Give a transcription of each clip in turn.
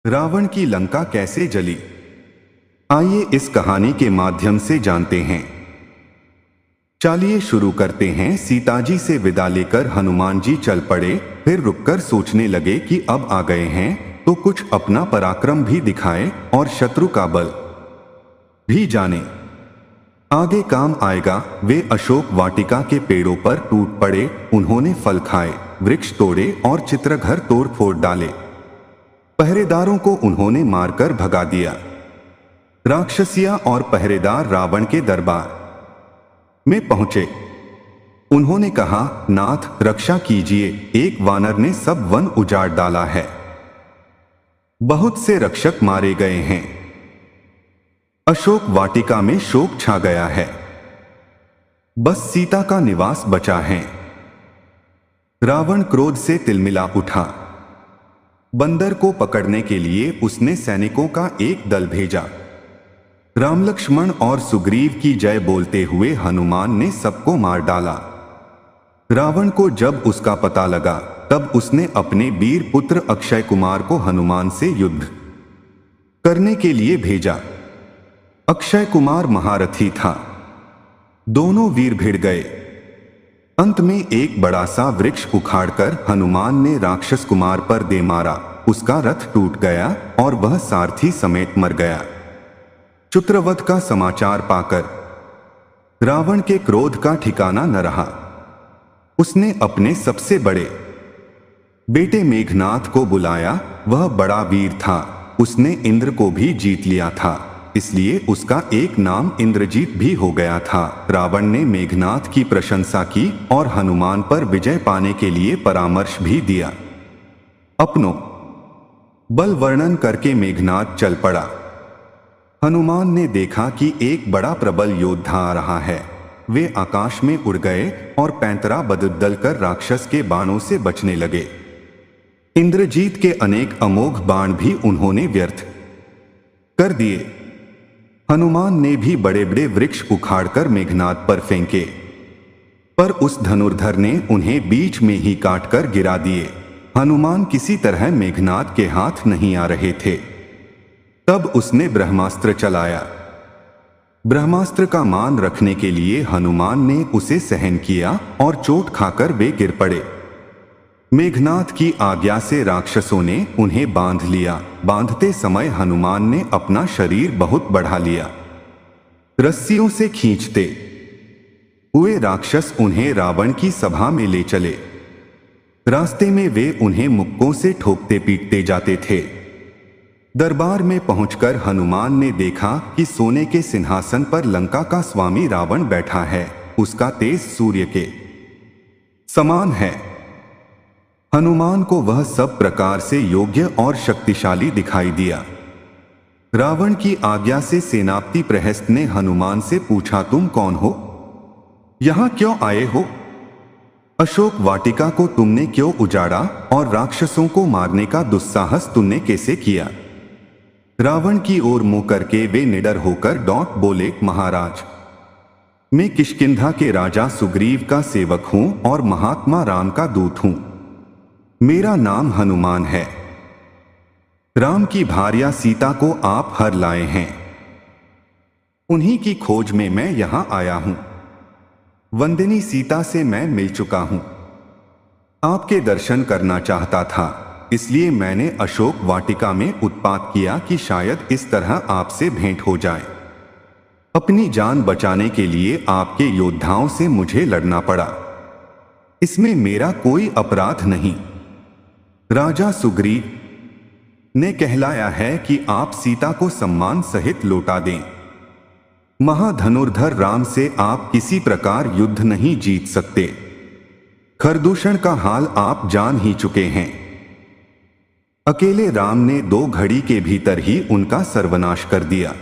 रावण की लंका कैसे जली? आइए इस कहानी के माध्यम से जानते हैं। चलिए शुरू करते हैं। सीताजी से विदा लेकर हनुमान जी चल पड़े। फिर रुककर सोचने लगे कि अब आ गए हैं तो कुछ अपना पराक्रम भी दिखाए और शत्रु का बल भी जाने। आगे काम आएगा। वे अशोक वाटिका के पेड़ों पर टूट पड़े। उन्होंने फल खाए, वृक्ष तोड़े और चित्रघर तोड़ फोड़ डाले। पहरेदारों को उन्होंने मारकर भगा दिया। राक्षसिया और पहरेदार रावण के दरबार में पहुंचे। उन्होंने कहा, नाथ रक्षा कीजिए, एक वानर ने सब वन उजाड़ डाला है। बहुत से रक्षक मारे गए हैं। अशोक वाटिका में शोक छा गया है। बस सीता का निवास बचा है। रावण क्रोध से तिलमिला उठा। बंदर को पकड़ने के लिए उसने सैनिकों का एक दल भेजा। राम लक्ष्मण और सुग्रीव की जय बोलते हुए हनुमान ने सबको मार डाला। रावण को जब उसका पता लगा तब उसने अपने वीर पुत्र अक्षय कुमार को हनुमान से युद्ध करने के लिए भेजा। अक्षय कुमार महारथी था। दोनों वीर भिड़ गए। अंत में एक बड़ा सा वृक्ष उखाड़कर हनुमान ने राक्षस कुमार पर दे मारा। उसका रथ टूट गया और वह सारथी समेत मर गया। चित्रवध का समाचार पाकर रावण के क्रोध का ठिकाना न रहा। उसने अपने सबसे बड़े बेटे मेघनाथ को बुलाया। वह बड़ा वीर था। उसने इंद्र को भी जीत लिया था, इसलिए उसका एक नाम इंद्रजीत भी हो गया था। रावण ने मेघनाथ की प्रशंसा की और हनुमान पर विजय पाने के लिए परामर्श भी दिया। अपनों बल वर्णन करके मेघनाथ चल पड़ा। हनुमान ने देखा कि एक बड़ा प्रबल योद्धा आ रहा है। वे आकाश में उड़ गए और पैंतरा बदल कर राक्षस के बाणों से बचने लगे। इंद्रजीत के अनेक अमोघ बाण भी उन्होंने व्यर्थ कर दिए। हनुमान ने भी बड़े बड़े वृक्ष उखाड़कर मेघनाथ पर फेंके, पर उस धनुर्धर ने उन्हें बीच में ही काटकर गिरा दिए। हनुमान किसी तरह मेघनाथ के हाथ नहीं आ रहे थे। तब उसने ब्रह्मास्त्र चलाया। ब्रह्मास्त्र का मान रखने के लिए हनुमान ने उसे सहन किया और चोट खाकर वे गिर पड़े। मेघनाथ की आज्ञा से राक्षसों ने उन्हें बांध लिया। बांधते समय हनुमान ने अपना शरीर बहुत बढ़ा लिया। रस्सियों से खींचते हुए राक्षस उन्हें रावण की सभा में ले चले। रास्ते में वे उन्हें मुक्कों से ठोकते पीटते जाते थे। दरबार में पहुंचकर हनुमान ने देखा कि सोने के सिंहासन पर लंका का स्वामी रावण बैठा है। उसका तेज सूर्य के समान है। हनुमान को वह सब प्रकार से योग्य और शक्तिशाली दिखाई दिया। रावण की आज्ञा से सेनापति प्रहस्त ने हनुमान से पूछा, तुम कौन हो? यहां क्यों आए हो? अशोक वाटिका को तुमने क्यों उजाड़ा और राक्षसों को मारने का दुस्साहस तुमने कैसे किया? रावण की ओर मुंह करके वे निडर होकर डॉट बोले, महाराज, मैं किष्किंधा के राजा सुग्रीव का सेवक हूं और महात्मा राम का दूत हूं। मेरा नाम हनुमान है। राम की भार्या सीता को आप हर लाए हैं। उन्हीं की खोज में मैं यहां आया हूं। वंदिनी सीता से मैं मिल चुका हूं। आपके दर्शन करना चाहता था, इसलिए मैंने अशोक वाटिका में उत्पात किया कि शायद इस तरह आपसे भेंट हो जाए। अपनी जान बचाने के लिए आपके योद्धाओं से मुझे लड़ना पड़ा। इसमें मेरा कोई अपराध नहीं। राजा सुग्रीव ने कहलाया है कि आप सीता को सम्मान सहित लौटा दें। महाधनुर्धर राम से आप किसी प्रकार युद्ध नहीं जीत सकते। खरदूषण का हाल आप जान ही चुके हैं। अकेले राम ने 2 घड़ी के भीतर ही उनका सर्वनाश कर दिया।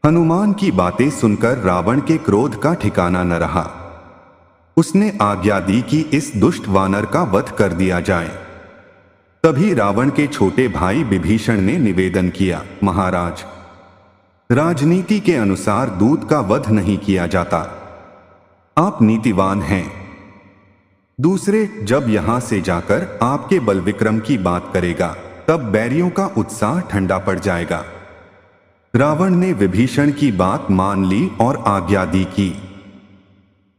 हनुमान की बातें सुनकर रावण के क्रोध का ठिकाना न रहा। उसने आज्ञा दी कि इस दुष्ट वानर का वध कर दिया जाए। तभी रावण के छोटे भाई विभीषण ने निवेदन किया, महाराज, राजनीति के अनुसार दूत का वध नहीं किया जाता। आप नीतिवान हैं। दूसरे जब यहां से जाकर आपके बल विक्रम की बात करेगा तब बैरियों का उत्साह ठंडा पड़ जाएगा। रावण ने विभीषण की बात मान ली और आज्ञा दी कि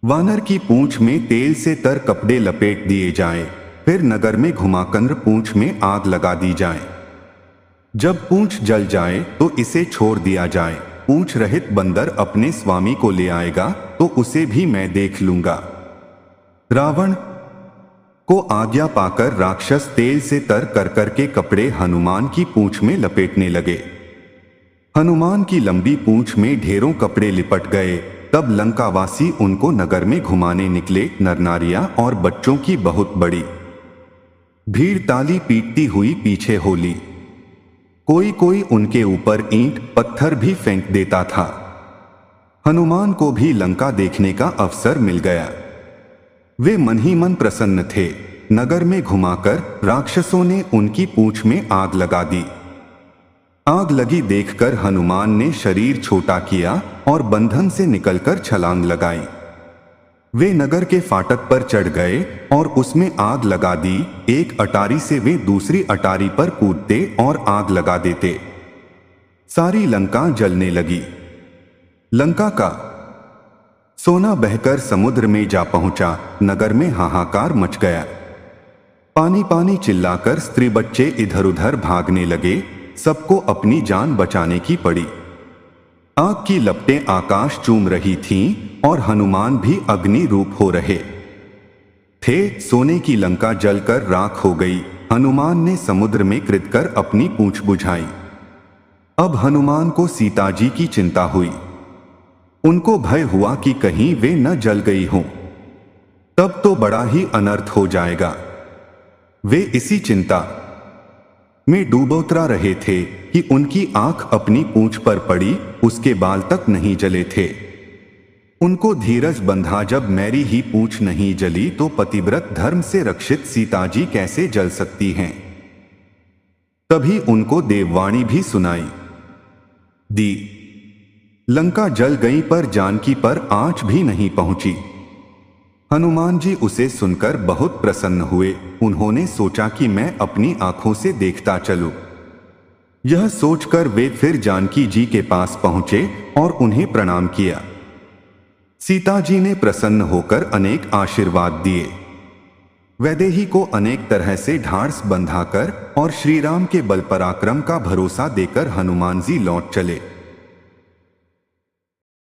वानर की पूंछ में तेल से तर कपड़े लपेट दिए जाएं, फिर नगर में घुमाकर पूंछ में आग लगा दी जाए। जब पूंछ जल जाए तो इसे छोड़ दिया जाए। पूंछ रहित बंदर अपने स्वामी को ले आएगा तो उसे भी मैं देख लूंगा। रावण को आज्ञा पाकर राक्षस तेल से तर कर करके कपड़े हनुमान की पूंछ में लपेटने लगे। हनुमान की लंबी पूंछ में ढेरों कपड़े लिपट गए। तब लंकावासी उनको नगर में घुमाने निकले। नरनारियां और बच्चों की बहुत बड़ी भीड़ ताली पीटती हुई पीछे हो ली। कोई कोई उनके ऊपर ईंट पत्थर भी फेंक देता था। हनुमान को भी लंका देखने का अवसर मिल गया। वे मन ही मन प्रसन्न थे। नगर में घुमाकर राक्षसों ने उनकी पूंछ में आग लगा दी। आग लगी देखकर हनुमान ने शरीर छोटा किया और बंधन से निकलकर छलांग लगाई। वे नगर के फाटक पर चढ़ गए और उसमें आग लगा दी। एक अटारी से वे दूसरी अटारी पर कूदते और आग लगा देते। सारी लंका जलने लगी। लंका का सोना बहकर समुद्र में जा पहुंचा। नगर में हाहाकार मच गया। पानी पानी चिल्लाकर स्त्री बच्चे इधर उधर भागने लगे। सबको अपनी जान बचाने की पड़ी। आग की लपटें आकाश चूम रही थीं और हनुमान भी अग्नि रूप हो रहे थे। सोने की लंका जलकर राख हो गई। हनुमान ने समुद्र में कृतकर अपनी पूंछ बुझाई। अब हनुमान को सीता जी की चिंता हुई। उनको भय हुआ कि कहीं वे न जल गई हों, तब तो बड़ा ही अनर्थ हो जाएगा। वे इसी चिंता में डूबोतरा रहे थे कि उनकी आंख अपनी पूंछ पर पड़ी। उसके बाल तक नहीं जले थे। उनको धीरज बंधा। जब मेरी ही पूंछ नहीं जली तो पतिव्रत धर्म से रक्षित सीता जी कैसे जल सकती हैं। तभी उनको देववाणी भी सुनाई दी। लंका जल गई पर जानकी पर आंच भी नहीं पहुंची। हनुमान जी उसे सुनकर बहुत प्रसन्न हुए। उन्होंने सोचा कि मैं अपनी आंखों से देखता चलूं। यह सोचकर वे फिर जानकी जी के पास पहुंचे और उन्हें प्रणाम किया। सीता जी ने प्रसन्न होकर अनेक आशीर्वाद दिए। वैदेही को अनेक तरह से ढांढस बंधाकर और श्रीराम के बल पराक्रम का भरोसा देकर हनुमान जी लौट चले।